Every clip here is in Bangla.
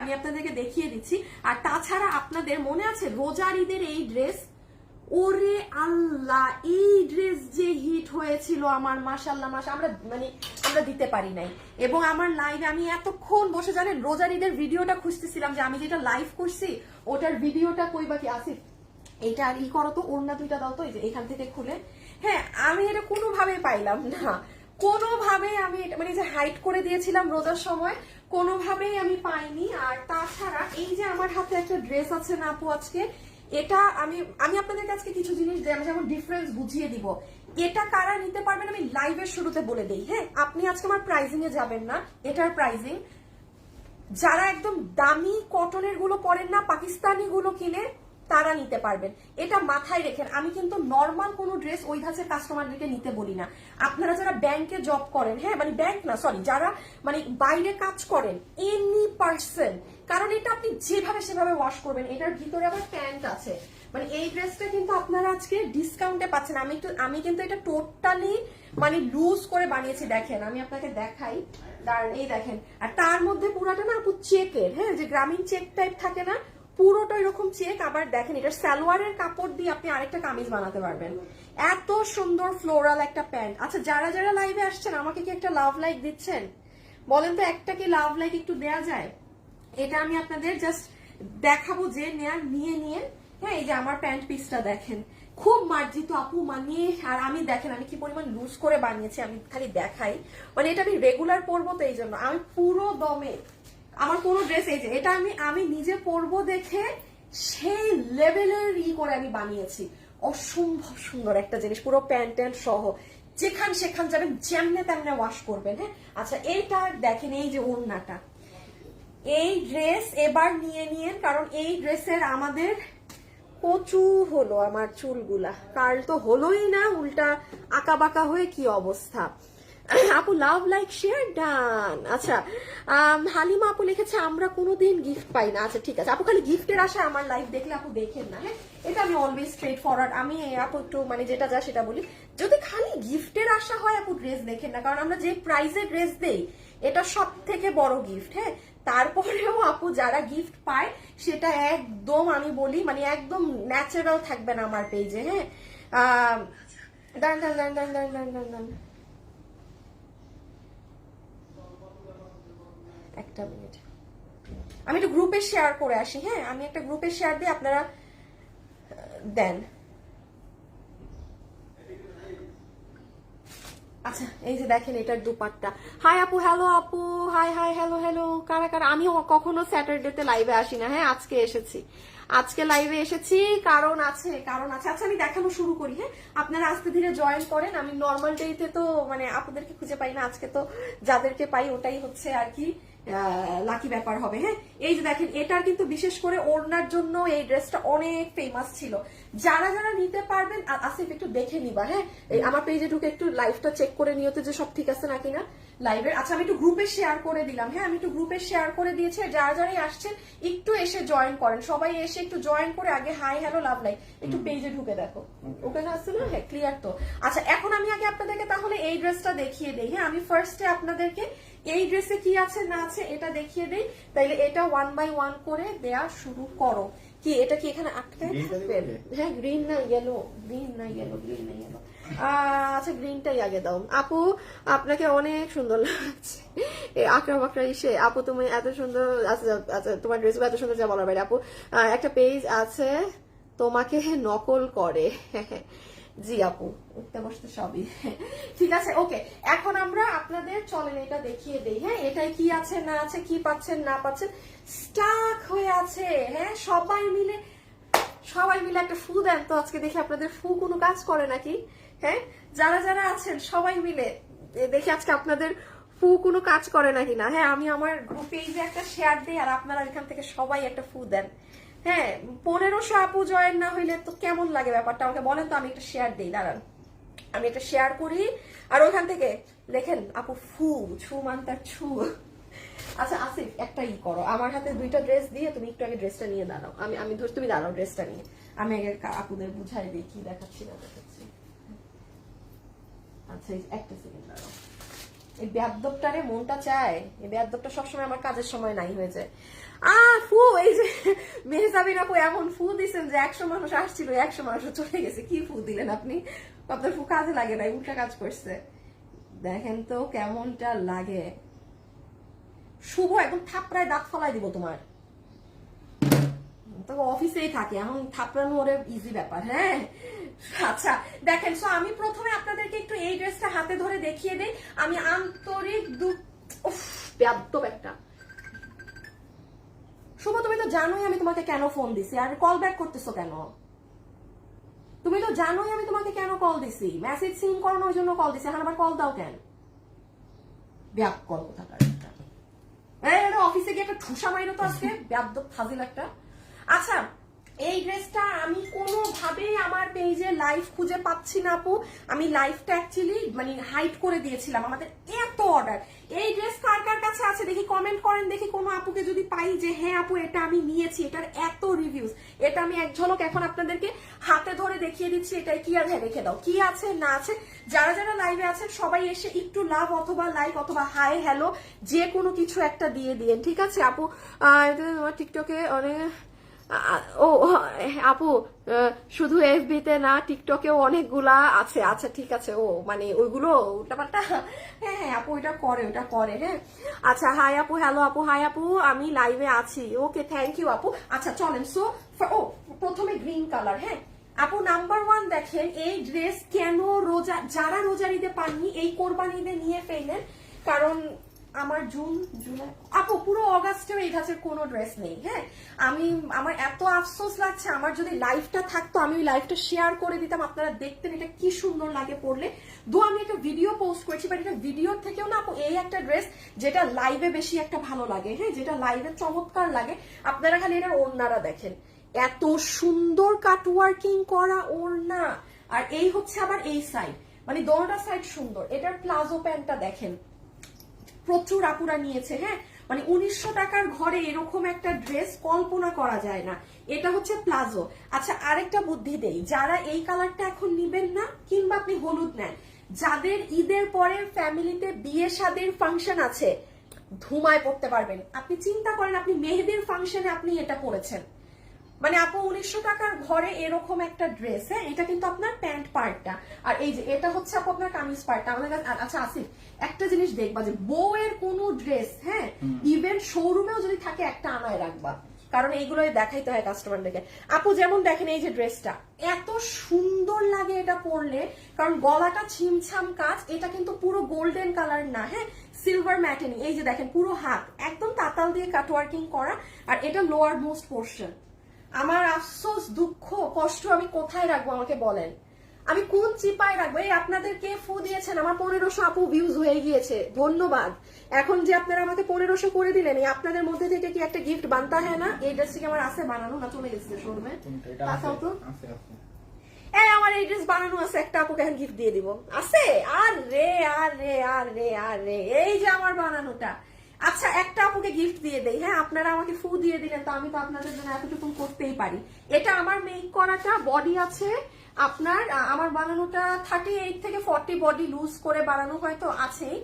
আমি আপনাদেরকে দেখিয়ে দিচ্ছি। আর তাছাড়া আপনাদের মনে আছে রোজার ঈদের এই ড্রেস, ওরে আল্লাহ এই ড্রেস যে হিট হয়েছিল আমার, মাশাআল্লাহ আমরা দিতে পারি নাই। এবং আমার লাইভে আমি এতক্ষণ বসে জানেন রোজার ঈদের ভিডিওটা খুঁজতেছিলাম যে আমি যেটা লাইভ করছি ওটার ভিডিওটা কই বাকি আসিফ এইটা আর ই করো তো, ওড়না দুইটা দাও তো, এই যে এখান থেকে খুলে। হ্যাঁ আমি এটা কোনোভাবে পাইলাম না, কোনোভাবে আমি এটা মানে যে হাইড করে দিয়েছিলাম রোজার সময়, কোনোভাবেই আমি পাইনি। আর তাছাড়া এই যে আমার হাতে একটা ড্রেস আছে না আপু আজকে, এটা আমি আপনাদের কাছে কিছু জিনিস যেমন ডিফারেন্স বুঝিয়ে দিব। এটা কারা নিতে পারবেন আমি লাইভের শুরুতে বলে দেই। হ্যাঁ আপনি আজকে আমার প্রাইজিং এ যাবেন না, এটার প্রাইজিং যারা একদম দামি কটনের গুলো পরেন না, পাকিস্তানি গুলো কিনে তারা নিতে পারবেন। এটা মাথায় রেখেন, আমি কিন্তু নর্মাল কোনো ড্রেস ওই ধাঁচের কাস্টমারদেরকে নিতে বলি না। আপনারা যারা ব্যাংকে জব করেন, হ্যাঁ মানে ব্যাংক না সরি, যারা মানে বাইরে কাজ করেন এনি পার্সন, কারণ এটা আপনি যেভাবে সেভাবে ওয়াশ করবেন। এটার ভিতরে আবার প্যান্ট আছে, মানে এই ড্রেসটা কিন্তু আপনারা আজকে ডিসকাউন্টে পাচ্ছেন। আমি কিন্তু এটা টোটালি মানে লুজ করে বানিয়েছি। দেখেন আমি আপনাকে দেখাই, দাঁড়ান এই দেখেন। আর তার মধ্যে পুরাটা না আপু চেকের, হ্যাঁ যে গ্রামীণ চেক টাইপ থাকে না, পুরোটা এরকম চেক। আবার দেখেন এটা সালোয়ারের কাপড় দিয়ে আপনি আরেকটা কামিজ বানাতে পারবেন। এত সুন্দর ফ্লোরাল একটা প্যান্ট। আচ্ছা যারা যারা লাইভে আসছেন আমাকে কি একটা লাভ লাইক দিচ্ছেন বলেন তো, একটা কি লাভ লাইক একটু দেয়া যায়? এটা আমি আপনাদের জাস্ট দেখাবো যে নিয়ে হ্যাঁ এই যে আমার প্যান্ট পিসটা দেখেন, খুব মার্জিত আপু মানে। আর আমি দেখেন আমি কি পরিমাণ লুজ করে বানিয়েছি, আমি খালি দেখাই, মানে এটা আমি রেগুলার পরবো তো এই জন্য আমি পুরো দমে আমার কোনো ড্রেস এই যে এটা আমি নিজে পরবো দেখে সেই লেভেলের করে আমি বানিয়েছি। অসম্ভব সুন্দর একটা জিনিস, পুরো প্যান্ট সহ যেখান সেখান যাবেন যেমনে তেমনে ওয়াশ করবেন। হ্যাঁ আচ্ছা এইটা দেখেন, এই যে ওড়নাটা, এই ড্রেস এবার নিয়ে কারণ এই ড্রেসের আমাদের কচু হলো আমার চুলগুলা, কার্ল তো হলোই না, উল্টা আঁকা বাঁকা হয়ে কি অবস্থা। আপু লাভ লাইক শেয়ার ডান। আচ্ছা হালিমা আপু লিখেছে আমরা কোনোদিন গিফট পাই না। আচ্ছা ঠিক আছে আপু, খালি গিফটের আশা আমার লাইভ দেখলে আপু দেখেন না। হ্যাঁ এটা আমি অলওয়েজ স্ট্রেট ফরওয়ার্ড, আমি আপু একটু মানে যেটা যা সেটা বলি। যদি খালি গিফটের আশা হয় আপু ড্রেস দেখেন না, কারণ আমরা যে প্রাইসে ড্রেস দেই এটা সব থেকে বড় গিফট। হ্যাঁ তারপরেও আপু যারা গিফট পায় সেটা একদম আমি বলি মানে একদম ন্যাচারাল থাকবে না আমার পেজে। হ্যাঁ দাঁড়ান একটা মিনিট, আমি একটু গ্রুপে শেয়ার করে আসি। হ্যাঁ আমি একটা গ্রুপে শেয়ার দিই, আপনারা দেন। আচ্ছা এই যে দেখেন এটার দুপাট্টা। হাই আপু, হ্যালো আপু, হাই হাই হ্যালো হ্যালো, কারা কারা। আমি কখনো স্যাটারডেতে লাইভে আসি না, হ্যাঁ আজকে এসেছি, আজকে লাইভে এসেছি কারণ আছে। আচ্ছা আমি দেখানো শুরু করি। হ্যাঁ আপনারা আস্তে ধীরে জয়েন করেন, আমি নর্মাল ডেতে তো মানে আপনাদেরকে খুঁজে পাই না, আজকে তো যাদেরকে পাই ওটাই হচ্ছে আর কি লাকি ব্যাপার হবে। হ্যাঁ এই যে দেখেন এটার কিন্তু বিশেষ করে ওড়নার জন্য এই ড্রেসটা অনেক ফেমাস ছিল। যারা যারা নিতে পারবেন আসিফ একটু দেখে নিবা। হ্যাঁ আমার পেজে ঢুকে একটু লাইভটা চেক করে নিয়তে যে সব ঠিক আছে নাকি না লাইভের। আচ্ছা আমি একটু গ্রুপে শেয়ার করে দিলাম। হ্যাঁ আমি একটু গ্রুপে শেয়ার করে দিয়েছি, যারা যারাই আসছেন একটু এসে জয়েন করেন, সবাই এসে একটু জয়েন করে আগে হাই হ্যালো লাভ লাইক একটু পেজে ঢুকে দেখো, ওখানে আসছে না? হ্যাঁ ক্লিয়ার তো। আচ্ছা এখন আমি আগে আপনাদেরকে তাহলে এই ড্রেসটা দেখিয়ে দেই। হ্যাঁ আমি ফার্স্টে আপনাদেরকে এই ড্রেসে কি আছে না আছে এটা দেখিয়ে দেই, তাইলে এটা 1 বাই 1 করে দেয়া শুরু করো। কি এটা কি এখানে আটকায় থাকবে? হ্যাঁ গ্রিন না ইয়েলো, গ্রিন না ইয়েলো, গ্রিন না ইয়েলো। আচ্ছা গ্রিনটাই আগে দাও আপু, আপনাকে অনেক সুন্দর লাগছে আকরা বাকরা ইসে। আপু তুমি এত সুন্দর, আচ্ছা আচ্ছা তোমার ড্রেস এত সুন্দর যা বলার বাইরে। আপু একটা পেজ আছে তোমাকে নকল করে। জি আপু উঠতে বসতে সবই ঠিক আছে। ওকে এখন আমরা আপনাদের চলেন এটা দেখিয়ে দেই। হ্যাঁ এটাই কি আছে না আছে, কি পাচ্ছেন না পাচ্ছেন, স্টাক হয়ে আছে। হ্যাঁ সবাই মিলে একটা ফু দেন তো আজকে, দেখি আপনাদের ফু কোনো কাজ করে নাকি। হ্যাঁ যারা যারা আছেন সবাই মিলে দেখি আজকে আপনাদের ফু কোনো কাজ করে নাকি না। হ্যাঁ আমি আমার পেজে একটা শেয়ার দিই আর আপনারা এখান থেকে সবাই একটা ফু দেন। হ্যাঁ 1500 আপু জয়েন না হইলে তো কেমন লাগে ব্যাপারটা আমাকে বলেন তো, আমি একটা শেয়ার দিই, দাঁড়ান আমি একটা শেয়ার করি আর ওইখান থেকে লেখেন আপু ফু, ছু মানতার ছু। আচ্ছা আসিফ একটা করো, আমার হাতে দুইটা ড্রেস দিয়ে তুমি একটু আগে ড্রেসটা নিয়ে দাঁড়াও, আমি ধর তুমি দাঁড়াও ড্রেসটা নিয়ে, আমি আগে আপুদের বুঝাই দিই কি দেখাচ্ছি না দেখাচ্ছি। আচ্ছা একটা সেকেন্ড দাঁড়াও, এই বেয়াদবটারে মনটা চায়, এই বেয়াদবটা সবসময় আমার কাজের সময় নাই হয়ে যায়। ফু, এই যে মেহজাবিন আপু এমন ফু দিছেন যে 100 মানুষ আসছিল, 100 মানুষ চলে গেছে। কি ফু দিলেন আপনি? আপনার ফু কাজে লাগে নাই, উল্টা কাজ করছে। দেখেন তো কেমনটা লাগে। শুভ একদম থাপড়ায় দাঁত ফলাই দিব তোমার। তবে অফিসেই থাকে, এখন থাপড়ানো ওরে ইজি ব্যাপার। হ্যাঁ আচ্ছা দেখেন, সো আমি প্রথমে আপনাদেরকে একটু এই ড্রেসটা হাতে ধরে দেখিয়ে দেই। আমি আন্তরিক বেয়াদব একটা। শুভ, তুমি তো জানোই আমি তোমাকে কেন ফোন দিছি, আর কল ব্যাক করতেছো কেন? তুমি তো জানোই আমি তোমাকে কেন কল দিছি, মেসেজ সিন করানোর জন্য কল দিছি, এখন আবার কল দাও কেন? ব্যাক কল কোথাকার একটা। অফিসে গিয়ে একটা ঠুসা মাইরো তো আজকে, বেয়াদব ফাজিল একটা। আচ্ছা, এই ড্রেসটা আমি কোনোভাবেই আমার পেজে লাইভ খুঁজে পাচ্ছি না আপু। আমি লাইভটা অ্যাকচুয়ালি মানে হাইড করে দিয়েছিলাম, আমাদের এত অর্ডার। এই ড্রেস কার কার কাছে আছে দেখি, কমেন্ট করেন দেখি, কোনো আপুকে যদি পাই যে হ্যাঁ আপু এটা আমি নিয়েছি, এটার এত রিভিউজ। এটা আমি এক ঝলক এখন আপনাদেরকে হাতে ধরে দেখিয়ে দিচ্ছি। এটাই কি আছে রেখে দাও, কি আছে না আছে। যারা যারা লাইভে আছেন সবাই এসে একটু লাভ অথবা লাইক অথবা হাই হ্যালো যে কোনো কিছু একটা দিয়ে দিয়েন, ঠিক আছে আপু? তোমার টিকটকে অনেক ও আপু শুধু এফবিতে না, টিকটকেও অনেকগুলা আছে। আচ্ছা ঠিক আছে, ও মানে ওইগুলো উল্টাপাল্টা। হ্যাঁ হ্যাঁ আপু ওটা করে। হ্যাঁ আচ্ছা, হাই আপু, হ্যালো আপু, হাই আপু, আমি লাইভে আছি। ওকে থ্যাংক ইউ আপু। আচ্ছা চলেন, সো ও প্রথমে গ্রিন কালার। হ্যাঁ আপু নাম্বার 1 দেখেন, এই ড্রেস কেন যারা রোজার ঈদে পাননি এই কোরবানি ঈদে নিয়ে ফেলেন, কারণ আমার জুলাই আপু পুরো অগাস্টেও এই ধাঁচের কোনো ড্রেস নেই। হ্যাঁ আমার এত আফসোস লাগছে, আমার যদি লাইভটা থাকতো আমি ওই লাইভটা শেয়ার করে দিতাম, আপনারা দেখতেন এটা কি সুন্দর লাগে পরলে। আমি একটা ভিডিও পোস্ট করেছি, বাট এটা ভিডিওর থেকেও না আপু এই একটা ড্রেস যেটা লাইভে বেশি একটা ভালো লাগে। হ্যাঁ যেটা লাইভে চমৎকার লাগে। আপনারা খালি এটার ওড়নাটা দেখেন, এত সুন্দর কাটওয়ার্কিং করা ওড়না, আর এই হচ্ছে আবার এই সাইড, মানে দোনোটা সাইড সুন্দর। এটার প্লাজো প্যান্টটা দেখেন, প্রচুর আপুরা নিয়েছে। হ্যাঁ মানে 1900 টাকার ঘরে এরকম একটা ড্রেস কল্পনা করা যায় না। এটা হচ্ছে প্লাজো। আচ্ছা আরেকটা বুদ্ধি দেই, যারা এই কালারটা এখন নিবেন না, কিংবা আপনি হলুদ নেন, যাদের ঈদের পরে ফ্যামিলিতে বিয়ে শাদীর ফাংশন আছে, ধুমায় পড়তে পারবেন। আপনি চিন্তা করেন আপনি মেহেদির ফাংশনে আপনি এটা পরেছেন, মানে আপু 1900 টাকার ঘরে এরকম একটা ড্রেস। হ্যাঁ এটা কিন্তু আপনার প্যান্ট পার্টটা, আর এই যে এটা হচ্ছে আপু আপনার কামিজ পার্টটা আমাদের কাছে। আচ্ছা আসিফ একটা জিনিস দেখবা, যে বউয়ের কোনো ড্রেস হ্যাঁ ইভেন শোরুমেও যদি থাকে একটা আনায় রাখবা, কারণ এইগুলোই দেখাইতে হয় কাস্টমারদেরকে। আপু যেমন দেখেন এই যে ড্রেসটা এত সুন্দর লাগে এটা পরলে, কারণ গলাটা ছিমছাম কাজ, এটা কিন্তু পুরো গোল্ডেন কালার না, হ্যাঁ সিলভার ম্যাটেনি। এই যে দেখেন পুরো হাত একদম তাতাল দিয়ে কাটওয়ার্কিং করা, আর এটা লোয়ার মোস্ট পোর্শন। আমার আফসোস দুঃখ কষ্ট আমি কোথায় রাখবো আমাকে বলেন, আমি কোন চিপায় রাখবো? এই আপনাদের কে ফু দিয়েছেন, আমার 1500 আপু ভিউজ হয়ে গিয়েছে, ধন্যবাদ। এখন যে আপনারা আমাকে 1500 করে দিলেন, এই আপনাদের মধ্যে থেকে কি একটা গিফট বানতা হয় না? এই ড্রেসটি আমার আছে বানানো, না চলে গেছে শোরুমে? এই আমার এই ড্রেস বানানো আছে, একটা আপুকে এখন গিফট দিয়ে দিব। আছে আর রে আর রে আর রে আর রে, এই যে আমার বানানোটা। আচ্ছা একটা আপুকে গিফট দিয়ে দেই। হ্যাঁ আপনারা আমাকে ফু দিয়ে দিলেন, তো আমি তো আপনাদের জন্য এতটুকু করতেই পারি। এটা আমার মেক করাটা, বডি আছে আপনার, আমার বানানোটা 38 থেকে 40 বডি লুজ করে বানানো হয়তো আছেই।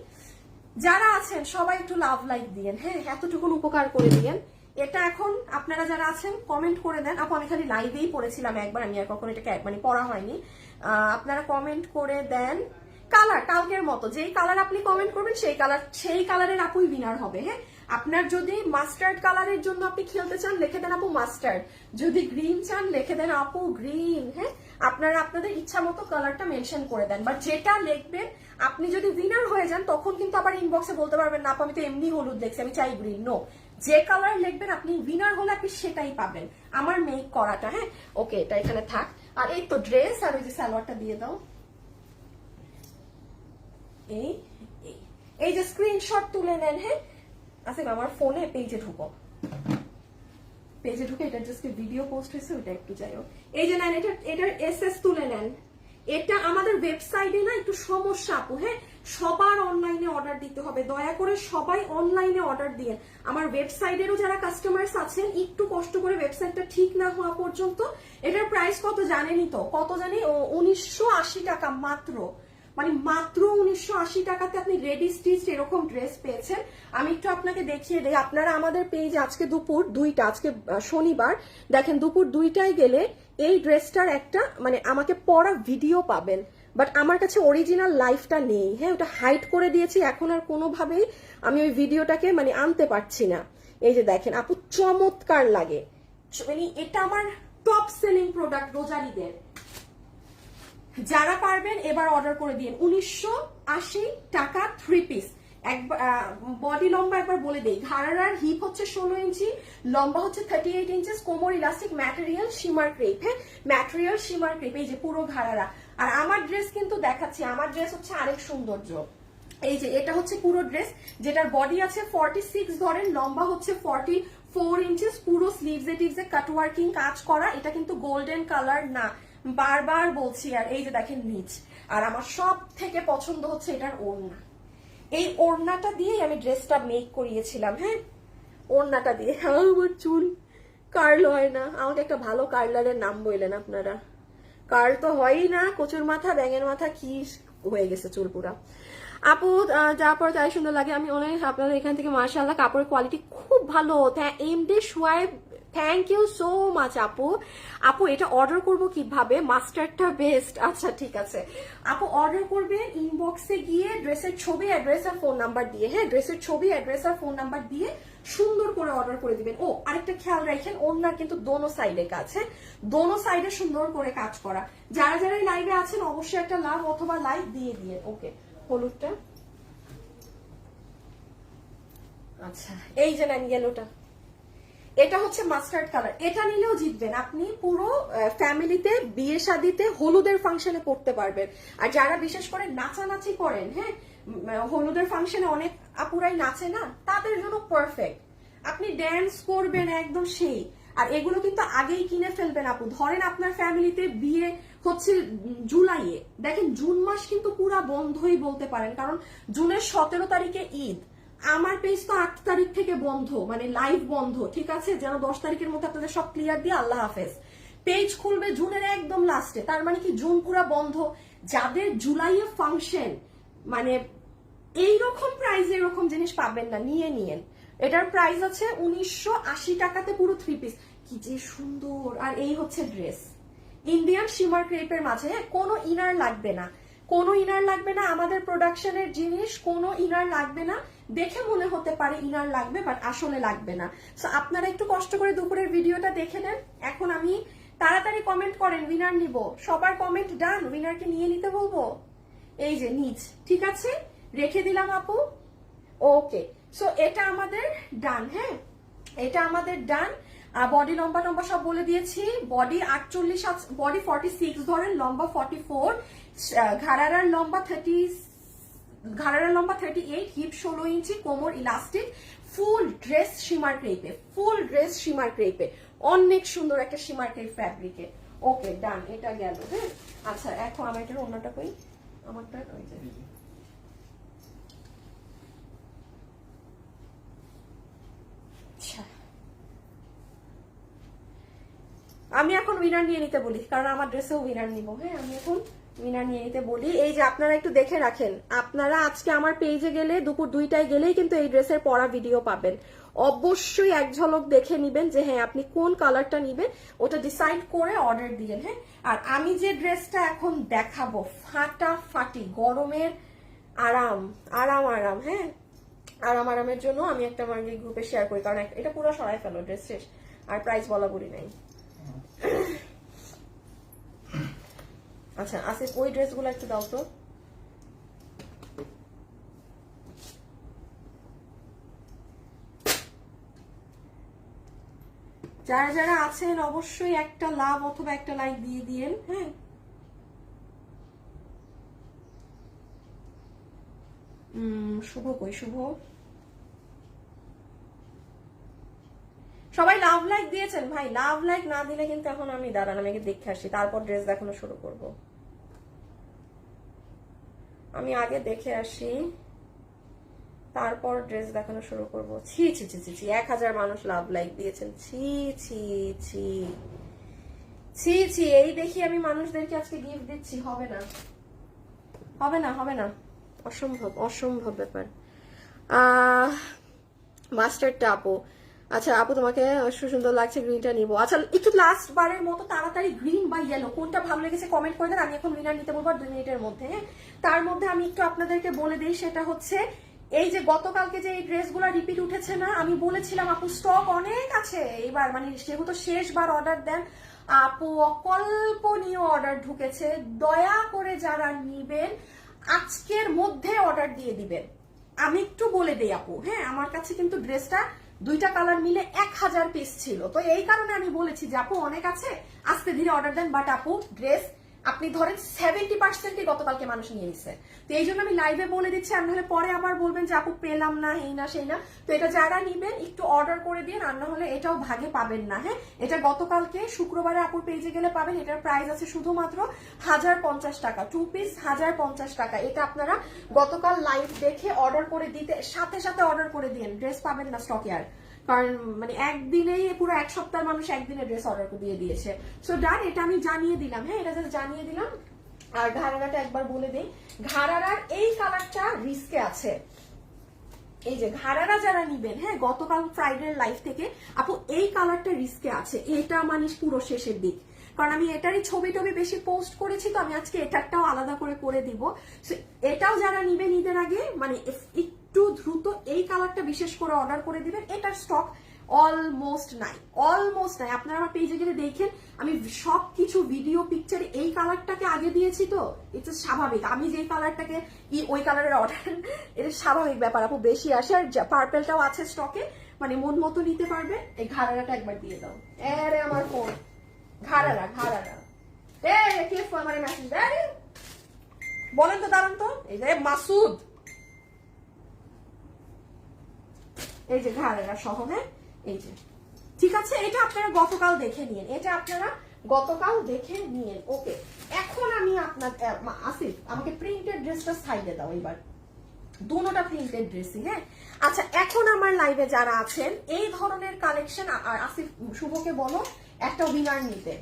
যারা আছেন সবাই একটু লাভ লাইক দিয়েন, হ্যাঁ এতটুকু উপকার করে দিয়েন। এটা এখন আপনারা যারা আছেন কমেন্ট করে দেন। আপু আমি খালি লাইভেই পড়েছিলাম একবার, আমি আর কখনো এটাকে মানে পড়া হয়নি। আপনারা কমেন্ট করে দেন কালার, কালকের মতো যেই কালার আপনি কমেন্ট করবেন সেই কালারের আপুই উইনার হবে। হ্যাঁ আপনার যদি মাস্টার্ড কালারের জন্য আপনি খেলতে চান লিখে দেন আপু মাস্টার্ড, যদি গ্রিন চান লিখে দেন আপু গ্রিন। হ্যাঁ আপনারা আপনাদের ইচ্ছা মতো কালারটা মেনশন করে দেন, বাট যেটা লিখবেন আপনি যদি উইনার হয়ে যান তখন কিন্তু আবার ইনবক্সে বলতে পারবেন না আপু আমি তো এমনি হলুদ দেখছি আমি চাই গ্রিন। নো, যে কালার লিখবেন আপনি উইনার হলে আপনি সেটাই পাবেন, আমার মেক করাটা। হ্যাঁ ওকে এটা এখানে থাক। আর এই তো ড্রেস আর ওই যে সালোয়ারটা দিয়ে দাও। এই যে স্ক্রিনশট তুলে নেন। হ্যাঁ আচ্ছা আমার ফোনে পেজে ঢুকে এটা জাস্ট ভিডিও পোস্ট হয়েছে ওটা একটু যাই হোক। এই যে নেন এটার এসএস তুলে নেন। এটা আমাদের ওয়েবসাইটে না একটু সমস্যা আপু। হ্যাঁ সবার অনলাইনে অর্ডার দিতে হবে, দয়া করে সবাই অনলাইনে অর্ডার দিয়ে। আমার ওয়েবসাইটেরও যারা কাস্টমার্স আছেন একটু কষ্ট করে, ওয়েবসাইটটা ঠিক না হওয়া পর্যন্ত। এটার প্রাইস কত জানেনই তো, কত জানি 1980 টাকা মাত্র। মানে মাত্র 1980 টাকাতে আপনি রেডি স্টিচ এরকম ড্রেস পেয়েছেন। আমি একটু আপনাকে দেখিয়ে দিই, আপনারা আমাদের পেজে আজকে দুপুর 2টা, আজকে শনিবার, দেখেন দুপুর 2টায় গেলে এই ড্রেসটার একটা মানে আমাকে পরা ভিডিও পাবেন, বাট আমার কাছে অরিজিনাল লাইফটা নেই, হ্যাঁ ওটা হাইড করে দিয়েছি, এখন আর কোনোভাবেই আমি ওই ভিডিওটাকে মানে আনতে পারছি না। এই যে দেখেন আপু, চমৎকার লাগে, মানে এটা আমার টপ সেলিং প্রোডাক্ট রোজারিদের। যারা পারবেন এবার অর্ডার করে দিন। 1980 টাকা 3 পিস। বডি লম্বা একবার বলে দেই, ঘাড়ার হিপ হচ্ছে 16 ইঞ্চি, লম্বা হচ্ছে 38 ইঞ্চেস, কোমর ইলাস্টিক, ম্যাটেরিয়াল শিমার ক্রেপ, হ্যাঁ ম্যাটেরিয়াল শিমার ক্রেপ, এই যে পুরো ঘাড়ারা। আর আমার ড্রেস কিন্তু দেখাচ্ছি, আমার ড্রেস হচ্ছে আরেক সৌন্দর্য। এই যে এটা হচ্ছে পুরো ড্রেস, যেটার বডি আছে 46 ধরেন, লম্বা হচ্ছে 44 ইঞ্চেস, পুরো স্লিভসে টিভসে কাটওয়ার্কিং কাজ করা। এটা কিন্তু গোল্ডেন কালার না, বারবার বলছি। আর এই যে দেখেন নিচ, আর আমার সব থেকে পছন্দ হচ্ছে এটার ওড়না। এই ওড়নাটা দিয়েই আমি ড্রেসটা মেক করিয়েছিলাম, হ্যাঁ ওড়নাটা দিয়ে। আমার চুল কার্ল হয় না, আমাকে একটা ভালো কার্লারের নাম বললেন আপনারা। কার্ল তো হয়ই না, কচুর মাথা ব্যাঙের মাথা কি হয়ে গেছে চুল পুরা। আপু যা পরে তাই সুন্দর লাগে। আমি অনেক আপনাদের এখান থেকে মাশাআল্লাহ কাপড়ের কোয়ালিটি খুব ভালো, MD Soyaib, thank you so much আপু। আপু এটা অর্ডার করব কিভাবে? মাস্টারটা বেস্ট। আচ্ছা ঠিক আছে আপু, অর্ডার করবেন ইনবক্সে গিয়ে ড্রেসের ছবি, অ্যাড্রেস আর ফোন নাম্বার দিয়ে, হ্যাঁ ড্রেসের ছবি, অ্যাড্রেস আর ফোন নাম্বার দিয়ে সুন্দর করে অর্ডার করে দিবেন। ও আরেকটা খেয়াল রাখেন, ওনার কিন্তু দোনো সাইডে কাজ, হ্যাঁ দোনো সাইডে সুন্দর করে কাজ করা। যারা যারা লাইভে আছেন অবশ্যই একটা লাভ অথবা লাইক দিয়ে দিয়ে। ওকে হলুদটা, আচ্ছা এই যে নেন ইয়েলোটা, এটা হচ্ছে মাস্টার্ড কালার। এটা নিলেও জিতবেন আপনি, পুরো ফ্যামিলিতে বিয়ে শাদিতে হলুদের ফাংশনে পড়তে পারবেন। আর যারা বিশেষ করে নাচানাচি করেন, হ্যাঁ হলুদের ফাংশনে অনেক আপুরাই নাচে না, তাদের জন্য পারফেক্ট। আপনি ড্যান্স করবেন একদম সেই। আর এগুলো কিন্তু আগেই কিনে ফেলবেন আপু। ধরেন আপনার ফ্যামিলিতে বিয়ে হচ্ছে জুলাইয়ে, দেখেন জুন মাস কিন্তু পুরা বন্ধই বলতে পারেন, কারণ জুনের 17 তারিখে ঈদ। আমার পেজ তো 8 তারিখ থেকে বন্ধ, মানে লাইভ বন্ধ, ঠিক আছে, যেন 10 তারিখের মধ্যে আপনাদের সব ক্লিয়ার দিয়ে আল্লাহ হাফেজ। পেজ খুলবে জুনের একদম লাস্টে, তার মানে কি জুন পুরা বন্ধ। যাদের জুলাইয়ে ফাংশন, মানে এইরকম প্রাইসে এরকম জিনিস পাবেন না, নিয়ে নিয়েন। এটার প্রাইস আছে 1980 টাকাতে পুরো 3 পিস, কি যে সুন্দর। আর এই হচ্ছে ড্রেস, ইন্ডিয়ান শিমার ক্রেপের মাঝে, কোনো ইনার লাগবে না, কোনো ইনার লাগবে না। আমাদের প্রোডাকশনের জিনিস, কোনো ইনার লাগবে না। দেখে মনে হতে পারে ইনার লাগবে, বাট আসলে লাগবে না। সো আপনারা একটু কষ্ট করে দুপুরের ভিডিওটা দেখে নেন। এখন আমি তাড়াতাড়ি কমেন্ট করেন, উইনার নিব। সবার কমেন্ট ডান, উইনারকে নিয়ে নিতে বলবো। এই যে নিচ, ঠিক আছে রেখে দিলাম আপু। ওকে সো এটা আমাদের ডান, হ্যাঁ এটা আমাদের ডান। বডি লম্বা টম্বা সব বলে দিয়েছি। বডি 48, বডি 46 ধরেন, লম্বা 44, ঘাড়ার লম্বা 38, হিপ 16 ইঞ্চি, কোমর ইলাস্টিক, ফুল ড্রেস শিমার ক্রেপে, ফুল ড্রেস শিমার ক্রেপে, অনেক সুন্দর একটা শিমার ক্রেপ ফ্যাব্রিকে। ওকে ডান, এটা গেল, হ্যাঁ আচ্ছা এখন আমার এটার অন্যটা কই, আমারটা ওই যে আমি এখন উইনার নিয়ে নিতে বলি, কারণ আমার ড্রেসেও উইনার নিব, হ্যাঁ আমি এখন উইনার নিয়ে নিতে বলি। এই যে আপনারা একটু দেখে রাখেন, আপনারা আজকে আমার পেজে গেলে দুপুর 2টায় গেলেই কিন্তু এই ড্রেসের পরা ভিডিও পাবেন। অবশ্যই এক ঝলক দেখে নিবেন যে হ্যাঁ আপনি কোন কালারটা নিবেন, ওটা ডিসাইড করে অর্ডার দিবেন, হ্যাঁ। আর আমি যে ড্রেসটা এখন দেখাবো, ফাটাফাটি গরমের আরাম আরাম আরাম, হ্যাঁ আরামের জন্য আমি একটা আমার গ্রুপে শেয়ার করি, কারণ এটা পুরো সরাই ফেলো, ড্রেস শেষ, আর প্রাইস বলা বলি নাই। আচ্ছা আসিফ ওই ড্রেসগুলো একটু দাও তো। যারা যারা আছেন অবশ্যই একটা লাভ অথবা একটা লাইক দিয়ে দিয়েন, হ্যাঁ শুভ কই, শুভ সবাই লাভ লাইক দিয়েছেন ভাই? লাভ লাইক না দিলে কিন্তু এখন আমি দাঁড়ান, আমি দেখে আসি, তারপর ড্রেস দেখানো শুরু করব। আমি আগে দেখে আসি, তারপর ড্রেস দেখানো শুরু করব। ছি ছি ছি ছি ছি, 1000 মানুষ লাভ লাইক দিয়েছেন, ছি ছি ছি ছি ছি। এই দেখি আমি মানুষদেরকে আজকে গিফট দিচ্ছি, হবে না হবে না, হবে না, অসম্ভব, অসম্ভব ব্যাপার। মাস্টারটা আপু, আচ্ছা আপু তোমাকে সুন্দর লাগছে, গ্রিনটা নিবো। আচ্ছা একটু লাস্ট বারের মতো তাড়াতাড়ি গ্রিন বা ইয়েলো কোনটা ভালো লেগেছে কমেন্ট করে দেন, আমি এখন উইনার নিতে বলবো 2 মিনিটের মধ্যে। হ্যাঁ, তার মধ্যে আমি একটু আপনাদেরকে বলে দিই, সেটা হচ্ছে এই যে গতকালকে যে এই ড্রেসগুলো রিপিট উঠেছে না, আমি বলেছিলাম আপু স্টক অনেক আছে এবার, মানে যেহেতু শেষবার অর্ডার দেন আপু, অকল্পনীয় অর্ডার ঢুকেছে। দয়া করে যারা নিবেন আজকের মধ্যে অর্ডার দিয়ে দিবেন। আমি একটু বলে দেই আপু, হ্যাঁ আমার কাছে কিন্তু ড্রেসটা 2টা কালার মিলে 1000 পিস ছিল, তো এই কারণে আমি বলেছি যে আপু অনেক আছে, আস্তে ধীরে অর্ডার দেন। বাট আপু ড্রেস আপনি ধরেন 70%ই গতকালকে মানুষ নিয়ে নিছে, তো এই জন্য আমি লাইভে বলে দিচ্ছি, আর নাহলে পরে আবার বলবেন যে আপু পেলাম না, এই না সেই না। তো এটা যারা নিবেন একটু অর্ডার করে দিয়ে, আর না হলে এটাও ভাগে পাবেন না। হ্যাঁ, এটা গতকালকে শুক্রবারে আপুর পেজে গেলে পাবেন। এটার প্রাইস আছে শুধুমাত্র 1050 টাকা, 2 পিস 1050 টাকা। এটা আপনারা গতকাল লাইভ দেখে অর্ডার করে দিতে, সাথে সাথে অর্ডার করে দিন, ড্রেস পাবেন না স্টকে আর। কারণ মানে একদিনেই পুরো 1 সপ্তাহ মানুষ একদিনে ড্রেস অর্ডার দিয়ে দিয়েছে। সো ডান, এটা আমি জানিয়ে দিলাম। হ্যাঁ, এটা জাস্ট জানিয়ে দিলাম। আর ঘাড়ারাটা একবার বলে দিই, ঘাড়ারার এই কালারটা রিস্কে আছে। এই যে ঘাড়ারা যারা নিবেন, হ্যাঁ গতকাল ফ্রাইডে লাইভ থেকে আপু এই কালারটা রিস্কে আছে, এটা মানে পুরো শেষের দিক, কারণ আমি এটারই ছবি টবি বেশি পোস্ট করেছি, তো আমি আজকে এটারটাও আলাদা করে দিব। এটাও যারা নিবেন ঈদের আগে মানে একটু দ্রুত এই কালারটা বিশেষ করে অর্ডার করে দিবেন। এটার স্টক অলমোস্ট নাই, অলমোস্ট নাই। আপনারা আমার পেজে গেলে দেখেন আমি সবকিছু ভিডিও পিকচারে এই কালারটাকে আগে দিয়েছি, তো এটা স্বাভাবিক আমি যেই কালারটাকে ওই কালারের অর্ডার, এটা স্বাভাবিক ব্যাপার আপু, বেশি আসে। আর পার্পেলটাও আছে স্টকে, মানে মন মতো নিতে পারবে। এই ঘাড়ারাটা একবার দিয়ে দাও। আরে আমার ফোন, ঘাড়ারা ঘাড়ারা কে আমার মেসেজ দেয় বলেন তো, দাঁড়ান তো। এই যে মাসুদ, এই যে ঘাড়ারা সহ। হ্যাঁ, এই যে ঠিক আছে, এটা আপনারা গতকাল দেখে নিন, এটা আপনারা গতকাল দেখে নিন। ওকে, এখন আমি আপনার আসিফ আমাকে প্রিন্টেড ড্রেসটা সাইডে দাও এবার, দুটোটা প্রিন্টেড ড্রেসই। হ্যাঁ, আচ্ছা এখন আমার লাইভে যারা আছেন এই ধরনের কালেকশন, আর আসিফ শুভকে বলো একটা উইনার নিতে।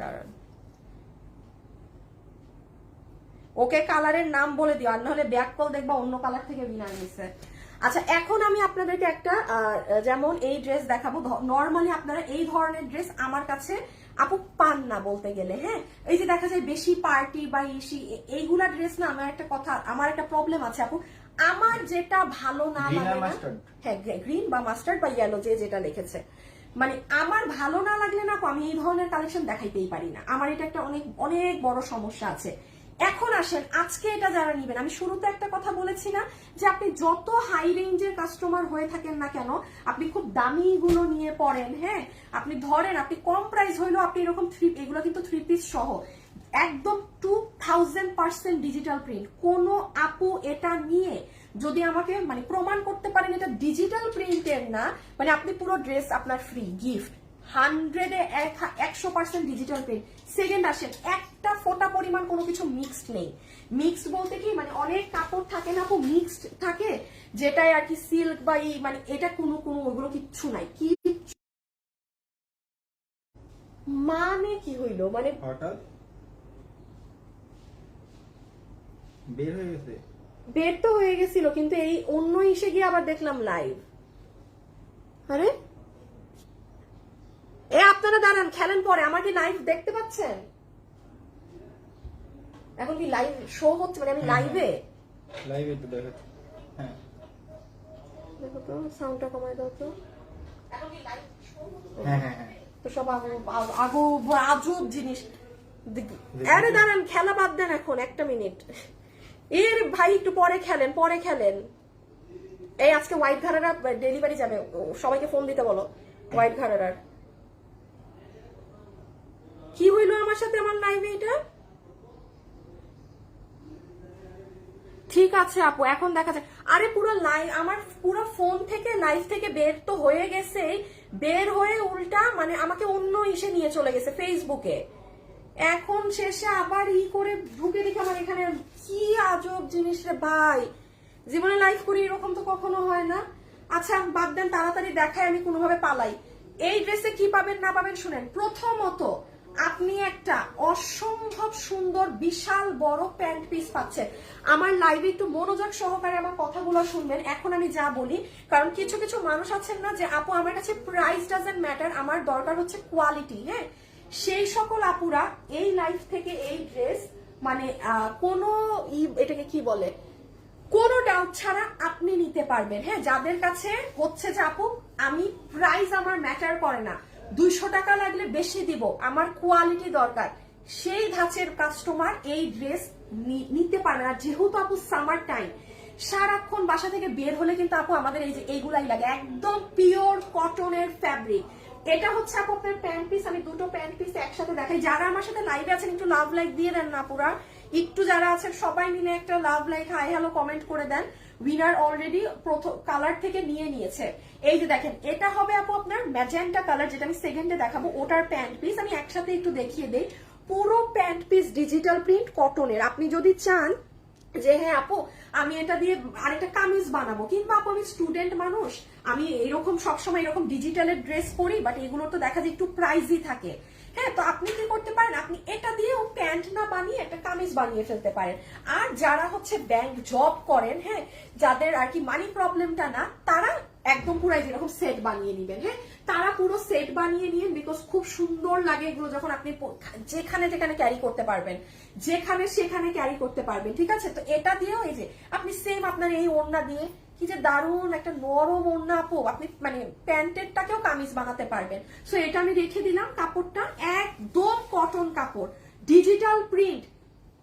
দাঁড়ান, ওকে কালারের নাম বলে দিও, আর নাহলে ব্যাক কল দেখবা অন্য কালার থেকে উইনার নিছে। আচ্ছা এখন আমি আপনাদেরকে একটা যেমন এই ড্রেস দেখাবো। নর্মালি আপনারা এই ধরনের ড্রেস আমার কাছে আপু পান না বলতে গেলে। হ্যাঁ, এই যে দেখা যায় বেশি পার্টি বা ইসি এইগুলা ড্রেস না, আমার একটা কথা, আমার একটা প্রবলেম আছে আপু, আমার যেটা ভালো না লাগে না, হ্যাঁ গ্রিন বা মাস্টার্ড বা ইয়েলো যে যেটা লিখেছে, মানে আমার ভালো না লাগলে না আমি এই ধরনের কালেকশন দেখাইতেই পারি না, আমার এটা একটা অনেক অনেক বড় সমস্যা আছে। এখন আসেন আজকে এটা যারা নিবেন, আমি শুরুতে একটা কথা বলেছি না যে আপনি যত হাই রেঞ্জের কাস্টমার হয়ে থাকেন না কেন, আপনি খুব দামি গুলো নিয়ে পড়েন। হ্যাঁ, আপনি ধরেন আপনি কম প্রাইস হইলো আপনি এরকম এগুলো কিন্তু 3 পিস সহ একদম 2000% ডিজিটাল প্রিন্ট। কোন আপু এটা নিয়ে যদি আমাকে মানে প্রমাণ করতে পারেন এটা ডিজিটাল প্রিন্টের না, মানে আপনি পুরো ড্রেস আপনার free gift, 100% digital print. Second আসেন, একটা ফোটা পরিমাণ কোনো কিছু মিক্সড নেই। মিক্সড বলতে কি মানে অনেক কাপড় থাকে না আপু মিক্সড থাকে, যেটাই আর কি সিল্ক বা মানে এটা কোনো ওগুলো কিচ্ছু নাই। কি মানে কি হইলো, মানে হঠাৎ বের হয়ে গেছে, বের তো হয়ে গেছিল, কিন্তু এই অন্য এসে গিয়ে আবার দেখলাম লাইভ। আরে এ আপনারা দাঁড়ান, খেলেন পরে, আমাকে লাইভ দেখতে পাচ্ছেন? এখন কি লাইভ শো হচ্ছে, মানে আমি লাইভে লাইভে তো দেখাচ্ছে। হ্যাঁ দেখো তো, সাউন্ডটা কমায় দাও তো। এখন কি লাইভ শো হচ্ছে? হ্যাঁ হ্যাঁ হ্যাঁ, তো সব আজব জিনিস। আরে দাঁড়ান, খেলা বাদ দেন এখন, একটা মিনিট। এর ভাই একটু পরে খেলেন, পরে খেলেন। এই আজকে হোয়াইট ঘাড়ারা ডেলিভারি যাবে, সবাইকে ফোন দিতে বলো। হোয়াইট ঘাড়ারার কি হইলো আমার সাথে আমার লাইভে এটা? ঠিক আছে আপু, এখন দেখা যায়। আরে পুরো লাইভ আমার পুরো ফোন থেকে লাইভ থেকে বের তো হয়ে গেছে, বের হয়ে উল্টা মানে আমাকে অন্য ইসে নিয়ে চলে গেছে ফেসবুকে। এখন শেষে আবার করে ঢুকে দেখে আমার এখানে কি আজব জিনিস রে ভাই, জীবনে লাইভ করি এরকম তো কখনো হয় না। আচ্ছা বাদ দেন, তাড়াতাড়ি দেখায় আমি কোনোভাবে পালাই। এই ড্রেসে কি পাবেন না পাবেন শুনেন। প্রথমত আপনি একটা অসম্ভব সুন্দর বিশাল বড় প্যান্ট পিস পাচ্ছেন। আমার লাইভে একটু মনোযোগ সহকারে আমার কথাগুলো শুনবেন এখন আমি যা বলি, কারণ কিছু কিছু মানুষ আছেন না যে আপু আমার কাছে প্রাইস ডাজন্ট ম্যাটার, আমার দরকার হচ্ছে কোয়ালিটি। হ্যাঁ, সেই সকল আপুরা এই লাইভ থেকে এই ড্রেস মানে কোনো এটাকে কি বলে, কোনো ডাউট ছাড়া আপনি নিতে পারবেন। হ্যাঁ, যাদের কাছে হচ্ছে যে আপু আমি প্রাইস আমার ম্যাটার করে না, 200 টাকা লাগলে বেশি দিব, আমার কোয়ালিটি দরকার, সেই ধাঁচের কাস্টমার এই ড্রেস নিতে পারবে না। যেহেতু আপু সামার টাইম, সারাক্ষণ বাসা থেকে বের হলে কিন্তু আপু আমাদের এই যে এইগুলাই লাগে, একদম পিওর কটনের ফ্যাব্রিক। এটা হচ্ছে আপু আপনার প্যান্ট পিস। আমি দুটো প্যান্ট পিস একসাথে দেখাই। যারা আমার সাথে লাইভে আছেন একটু লাভ লাইক দিয়ে দেন না পুরা, একটু যারা আছেন সবাই মিলে একটা love like hi hello comment করে দেন। উইনার অলরেডি প্রথম কালার থেকে নিয়ে নিয়েছে। এই যে দেখেন, এটা হবে আপু আপনার ম্যাজেন্টা কালার, যেটা আমি সেকেন্ডে দেখাবো, ওটার প্যান্ট পিস। আমি একসাথে একটু দেখিয়ে দেই। পুরো প্যান্ট পিস ডিজিটাল প্রিন্ট কটনের। আপনি যদি চান যে হ্যাঁ আপু আমি এটা দিয়ে আরেকটা কামিজ বানাবো, কিংবা আপু আমি স্টুডেন্ট মানুষ, আমি এরকম সবসময় এরকম ডিজিটালের ড্রেস পরি, বাট এগুলোর তো দেখা যায় একটু প্রাইসই থাকে। হ্যাঁ, তো আপনি কি করতে পারেন, আপনি এটা দিয়েও প্যান্ট না বানিয়ে একটা কামিজ বানিয়ে ফেলতে পারেন। আর যারা হচ্ছে ব্যাংক জব করেন, হ্যাঁ, যাদের আর কি মানি প্রবলেমটা না, তারা একদম পুরো যেরকম সেট বানিয়ে নিবেন। হ্যাঁ, তারা পুরো সেট বানিয়ে নিন, বিকজ খুব সুন্দর লাগে এগুলো যখন আপনি যেখানে যেখানে ক্যারি করতে পারবেন, যেখানে সেখানে ক্যারি করতে পারবেন। ঠিক আছে, তো এটা দিয়েও এই যে আপনি সেম আপনার এই ওড়না দিয়ে, কি যে দারুণ একটা নরম ওড়না আপু, আপনি মানে প্যান্টেরটাকেও কামিজ বানাতে পারবেন। সো এটা আমি রেখে দিলাম। কাপড়টা একদম কটন কাপড়, digital print,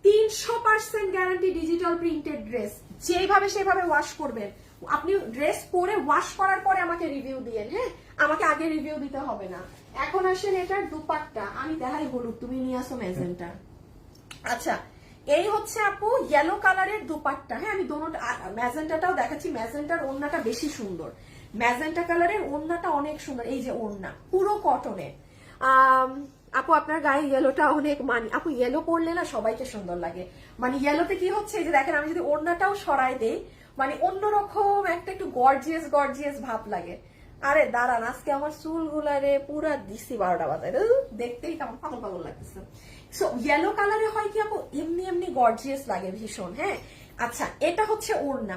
300% guarantee digital printed dress. যেভাবে সেভাবে ওয়াশ করবেন, আপনি ড্রেস পরে ওয়াশ করার পরে আমাকে রিভিউ দিয়েন। হ্যাঁ, আমাকে আগে রিভিউ দিতে হবে না। এখন আসেন এটার দুপাট্টা। আমি দেখাই হলুদ, তুমি নিয়ে আসো ম্যাজেন্টা। আচ্ছা, এই হচ্ছে আপু ইয়েলো কালারের দুপাট্টা। হ্যাঁ, আমি দোনো ম্যাজেন্টাটাও দেখাচ্ছি। ম্যাজেন্টার ওড়নাটা বেশি সুন্দর, ম্যাজেন্টা কালারের ওড়নাটা অনেক সুন্দর। এই যে ওড়না পুরো কটনের। আপু আপনার গায়ে ইয়েলোটা অনেক মানি। আপু ইয়েলো পরলে না সবাইকে সুন্দর লাগে। মানে ইয়েলোতে কি হচ্ছে, এই যে দেখেন আমি যদি ওড়নাটাও সরাই দেই, মানে অন্যরকম একটা একটু গর্জিয়াস গর্জিয়াস ভাব লাগে। আরে দাঁড়ান, আজকে আমার চুলগুলারে পুরা দিছি 12টা বাজায়, দেখতেই কেমন পাগল পাগল লাগতেছে। সো ইয়েলো কালারে হয় কি আপু এমনি এমনি গর্জিয়াস লাগে ভীষণ। হ্যাঁ, আচ্ছা, এটা হচ্ছে ওড়না,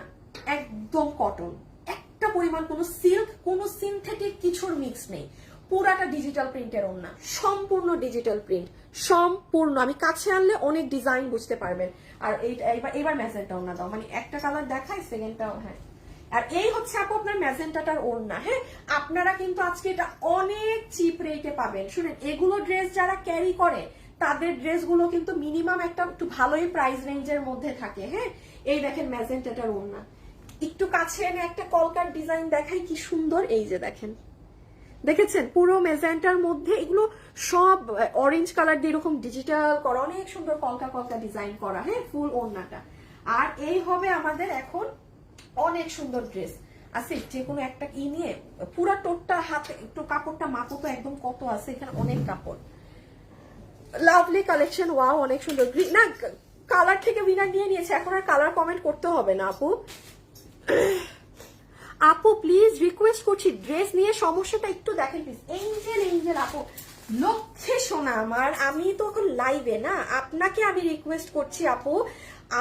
একদম কটন, একটা পরিমাণ কোনো সিল্ক কোনো সিনথেটিক কিছুর মিক্স নেই, পুরাটা ডিজিটাল প্রিন্টের ওড়না, সম্পূর্ণ ডিজিটাল প্রিন্ট, সম্পূর্ণ। আমি কাছে আনলে অনেক ডিজাইন বুঝতে পারবেন। আর এইবার ম্যাজেন্টা ওড়না দাও, মানে একটা কালার দেখাই, সেকেন্ডটাও। হ্যাঁ, আর এই হচ্ছে আপু আপনার ম্যাজেন্টাটার ওড়না। হ্যাঁ, আপনারা কিন্তু আজকে এটা অনেক চিপ রেটে পাবেন। শুনেন, এগুলো ড্রেস যারা ক্যারি করে তাদের ড্রেসগুলো কিন্তু মিনিমাম একটা একটু ভালোই প্রাইস রেঞ্জের মধ্যে থাকে। হ্যাঁ, এই দেখেন ম্যাজেন্টাটার ওড়না, একটু কাছে এনে একটা কলকার ডিজাইন দেখাই, কি সুন্দর। এই যে দেখেন, দেখেছেন পুরো ম্যাজেন্টার মধ্যে এগুলো সব অরেঞ্জ কালার দিয়ে এরকম ডিজিটাল করা, অনেক সুন্দর কলকা কলকা ডিজাইন করা। হ্যাঁ, ফুল ওড়নাটা। আর এই হবে আমাদের এখন অনেক সুন্দর ড্রেস আছে। যে কোনো একটা ই নিয়ে পুরা টোটটা হাতে একটু কাপড়টা মাপো তো একদম কত আছে এখানে, অনেক কাপড়। লাভলি কালেকশন, ওয়াও অনেক সুন্দর। না, কালার থেকে উইনার নিয়ে নিয়েছে, এখন আর কালার কমেন্ট করতে হবে না আপু। আপু প্লিজ রিকোয়েস্ট করছি, ড্রেস নিয়ে সমস্যাটা একটু দেখেন প্লিজ। এঞ্জেল এঞ্জেল আপু, লক্ষ্যে শোনা আমার, আমি তো এখন লাইভে না, আপনাকে আমি রিকোয়েস্ট করছি আপু,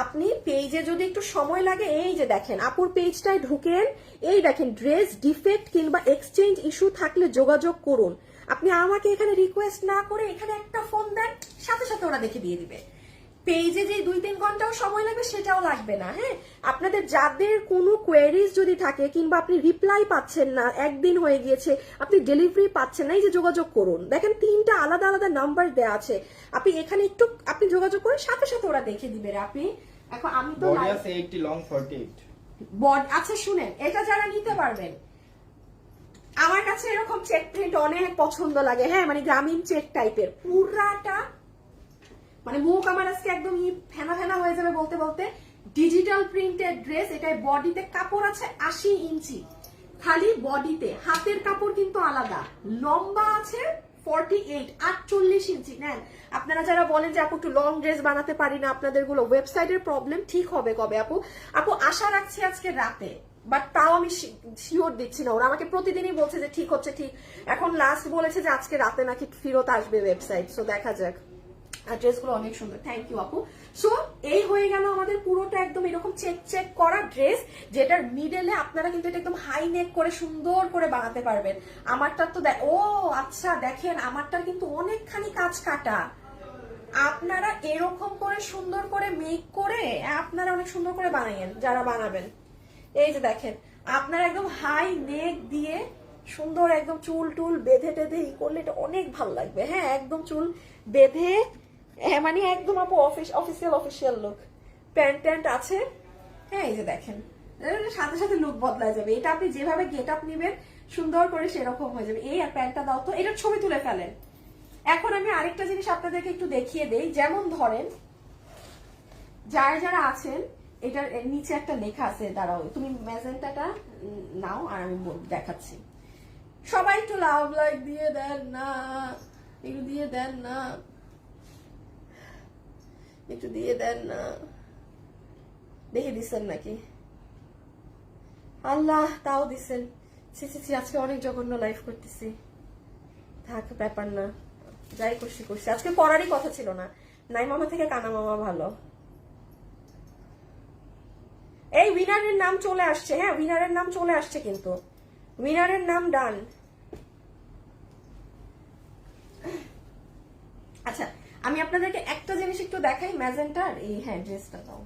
আপনি পেজে যদি একটু সময় লাগে, এই যে দেখেন আপুর পেজটায় ঢুকেন, এই দেখেন ড্রেস ডিফেক্ট কিংবা এক্সচেঞ্জ ইস্যু থাকলে যোগাযোগ করুন। আপনি আমাকে এখানে রিকোয়েস্ট না করে এখানে একটা ফোন দেন, সাথে সাথে ওরা দেখে দিয়ে দিবে। পেজে যে 2-3 ঘন্টাও সময় লাগবে সেটাও লাগবে না। হ্যাঁ, আপনাদের যাদের কোনো কোয়েরিজ যদি থাকে কিংবা আপনি রিপ্লাই পাচ্ছেন না, একদিন হয়ে গিয়েছে, আপনি ডেলিভারি পাচ্ছেন না, এই যে যোগাযোগ করুন। দেখেন 3টা আলাদা আলাদা নাম্বার দেওয়া আছে, আপনি এখানে একটু আপনি যোগাযোগ করে সাথে সাথে ওরা দেখে দিবে। আপনি এখন আমি তো বডি আছে 80 লং 48 বডি। আচ্ছা শুনেন, এটা যারা নিতে পারবেন, আমার কাছে এরকম চেক প্রিন্ট অনেক পছন্দ লাগে। হ্যাঁ, মানে গ্রামীণ চেক টাইপের পুরাটা, মানে মুখ আমার আজকে একদম ফেনা ফেনা হয়ে যাবে বলতে বলতে। ডিজিটাল প্রিন্টেড ড্রেস, এটাই বডিতে কাপড় আছে 80 ইঞ্চি, খালি বডিতে, হাতের কাপড় কিন্তু আলাদা, লম্বা আছে 48 ইঞ্চি। নেন, আপনারা যারা বলেন যে আপু একটু লং ড্রেস বানাতে পারি না, আপনাদের গুলো ওয়েবসাইটের প্রবলেম ঠিক হবে কবে আপু? আপু আশা রাখছি আজকে রাতে, বাট তাও আমি শিওর দিচ্ছি না, ওরা আমাকে প্রতিদিনই বলছে যে ঠিক হচ্ছে, ঠিক। এখন লাস্ট বলেছে যে আজকে রাতে নাকি ফেরত আসবে ওয়েবসাইট, সো দেখা যাক। আর ড্রেসগুলো অনেক সুন্দর, থ্যাংক ইউ আপু। সো এই হয়ে গেল আমাদের পুরোটা একদম এরকম চেক করা ড্রেস, যেটার মিডলে আপনারা কিন্তু এটা একদম হাই নেক করে সুন্দর করে বানাতে পারবেন। আমারটার তো ও আচ্ছা দেখেন, আমারটার কিন্তু অনেকখানি কাজ কাটা। আপনারা এরকম করে সুন্দর করে মেক করে আপনারা অনেক সুন্দর করে বানাইয়েন যারা বানাবেন। এই যে দেখেন, আপনারা একদম হাই নেক দিয়ে সুন্দর একদম চুল টুল বেঁধে টেধে ই করলে এটা অনেক ভালো লাগবে। হ্যাঁ, একদম চুল বেঁধে, মানে একদম আপু অফিসিয়াল লুক। প্যান্ট ট্যান্ট আছে। হ্যাঁ, এই যে দেখেন, সাথে সাথে লুক বদলায় যাবে। এটা আপনি যেভাবে গেট আপ নিবেন সুন্দর করে সেরকম হয়ে যাবে। এই আর প্যান্টটা দাও তো, এটার ছবি তুলে ফেলেন। এখন আমি আরেকটা জিনিস আপনাদেরকে একটু দেখিয়ে দেই। যেমন ধরেন যারা আছেন, এটার নিচে একটা লেখা আছে, দাঁড়াও তুমি ম্যাজেন্টাটা নাও আর আমি দেখাচ্ছি। সবাই একটু লাভ লাইক দিয়ে দেন না, একটু দিয়ে দেন না, একটু দিয়ে দেন না। দেখে দিচ্ছেন নাকি? আল্লাহ, তাও দিচ্ছেন। আজকে অনেক জঘন্য লাইফ করতেছি। থাক, ব্যাপার না, যাই করছি। আজকে করারই কথা ছিল না। নাই মামা থেকে কানা মামা ভালো। এই উইনারের নাম চলে আসছে। হ্যাঁ, উইনারের নাম চলে আসছে, কিন্তু উইনারের নাম ডান। আচ্ছা, আমি আপনাদেরকে একটা জিনিস একটু দেখাই ম্যাজেন্টার। এই হ্যাঁ, ড্রেসটা দাও।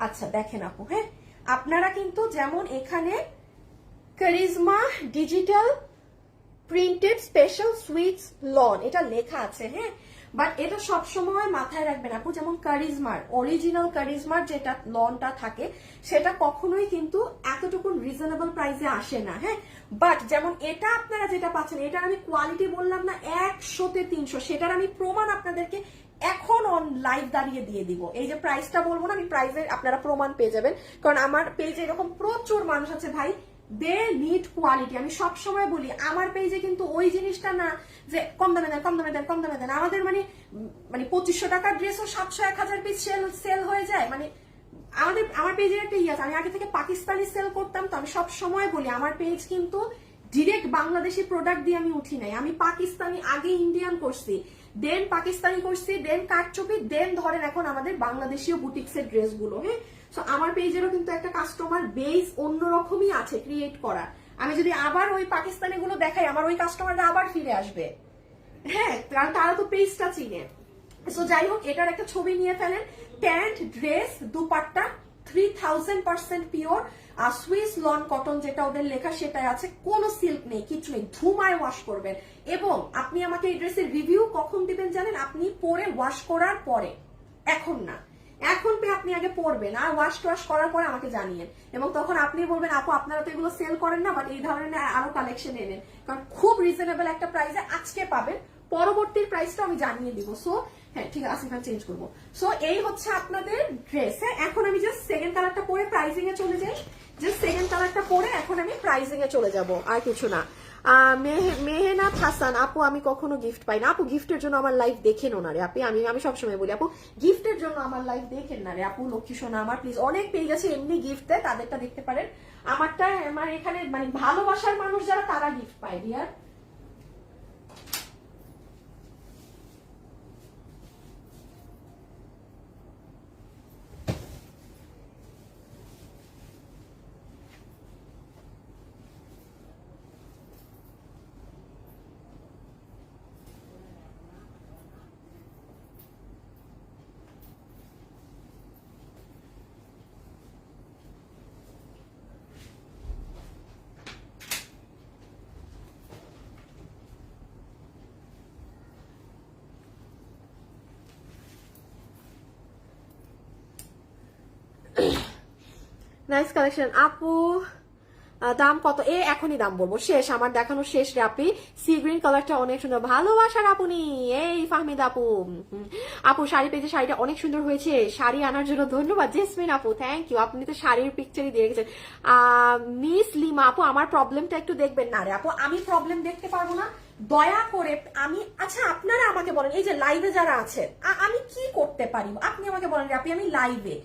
আচ্ছা দেখেন আপু, হ্যাঁ আপনারা কিন্তু যেমন এখানে Charisma digital printed special suits lawn এটা লেখা আছে, হ্যাঁ, বাট এটা সবসময় মাথায় রাখবেন আপু, যেমন কারিজমার অরিজিনাল কারিজমার যেটা লনটা থাকে সেটা কখনোই কিন্তু এতটুকু রিজনেবল প্রাইসে আসে না। হ্যাঁ, বাট যেমন এটা আপনারা যেটা পাচ্ছেন, এটার আমি কোয়ালিটি বললাম না 100-তে 300, সেটার আমি প্রমাণ আপনাদেরকে এখন অন লাইভ দাঁড়িয়ে দিয়ে দিব। এই যে প্রাইসটা বলবো না, আমি প্রাইসের আপনারা প্রমাণ পেয়ে যাবেন, কারণ আমার পেজে এরকম প্রচুর মানুষ আছে ভাই, দে নিড কোয়ালিটি। আমি সব সময় বলি আমার পেজে কিন্তু ওই জিনিসটা না যে কম দামে দেন, কম দামে দেন, কম দামে দেন। আমাদের মানে 2500 টাকার ড্রেসও 700-1000 পিস সেল হয়ে যায়। মানে আমার পেজের একটা ইয়ে আছে, আমি আগে থেকে পাকিস্তানি সেল করতাম, তো আমি সব সময় বলি আমার পেজ কিন্তু ডিরেক্ট বাংলাদেশি প্রোডাক্ট দিয়ে আমি উঠি নাই। আমি পাকিস্তানি আগে ইন্ডিয়ান করছি, দেন পাকিস্তানি করছি, দেন কাঠচুপি, দেন ধরেন এখন আমাদের বাংলাদেশীয় বুটিক্সের ড্রেসগুলো। হ্যাঁ, সো আমার পেজেরও কিন্তু একটা কাস্টমার বেস অন্যরকমই আছে ক্রিয়েট করা। আমি যদি আবার ওই পাকিস্তানি গুলো দেখাই, আমার ওই কাস্টমাররা আবার ফিরে আসবে। হ্যাঁ, কারণ তারা তো পেজটা চিনে। সো যাই হোক, এটার একটা ছবি নিয়ে ফেলেন। প্যান্ট, ড্রেস, দুপাট্টা 3000% পিওর আর সুইস লন কটন যেটা ওদের লেখা সেটাই আছে, কোনো সিল্ক নেই, কিছু নেই, ধুমায় ওয়াশ করবেন। এবং আপনি আমাকে এই ড্রেসের রিভিউ কখন দিবেন জানেন? আপনি পরে ওয়াশ করার পরে, এখন না। এখন আপনি আগে পরবেন আর ওয়াশ করার পরে আমাকে জানিয়েন, এবং তখন আপনি বলবেন আপু আপনারা তো এগুলো সেল করেন না, বাট এই ধরনের আরো কালেকশন এনেন, কারণ খুব রিজনেবল একটা প্রাইসে আজকে পাবেন, পরবর্তীর প্রাইসটা আমি জানিয়ে দিব। সো হ্যাঁ ঠিক আছে, আমি চেঞ্জ করবো। সো এই হচ্ছে আপনাদের ড্রেস। এখন আমি জাস্ট সেকেন্ড কালারটা পরে প্রাইসিং এ চলে যাই। জাস্ট সেকেন্ড কালারটা পরে এখন আমি প্রাইসিং এ চলে যাব, আর কিছু না। মেহনাত হাসান আপু, আমি কখনো গিফট পাই না আপু, গিফটের জন্য আমার লাইফ দেখেন না রে আপু। আমি সবসময় বলি আপু, গিফটের জন্য আমার লাইফ দেখেন না রে আপু, লক্ষ্মী সোনা আমার প্লিজ। অনেক পেজ আছে এমনি গিফট দেয়, তাদেরটা দেখতে পারেন। আমারটা আমার এখানে মানে ভালোবাসার মানুষ যারা, তারা গিফট পায় ডিয়ার। নাইস কালেকশন আপু, দাম কত? এখনই দাম বলবো, শেষ আমার দেখানো শেষ রে আপনি। সি গ্রিন কালারটা অনেক সুন্দর, ভালোবাসার আপনি। এই ফাহমিদ আপু, আপু শাড়ি পেয়েছে, শাড়িটা অনেক সুন্দর হয়েছে, শাড়ি আনার জন্য ধন্যবাদ। জেসমিন আপু থ্যাংক ইউ, আপনি তো শাড়ির পিকচারই দিয়ে রেখেছেন। মিস লিমা আপু, আমার প্রবলেমটা একটু দেখবেন না রে আপু, আমি প্রবলেম দেখতে পারবো না, দয়া করে আমি, আচ্ছা আপনারা আমাকে বলেন, এই যে লাইভে যারা আছেন, আমি কি করতে পারি? আপনি আমাকে বলেন আপনি, আমি লাইভে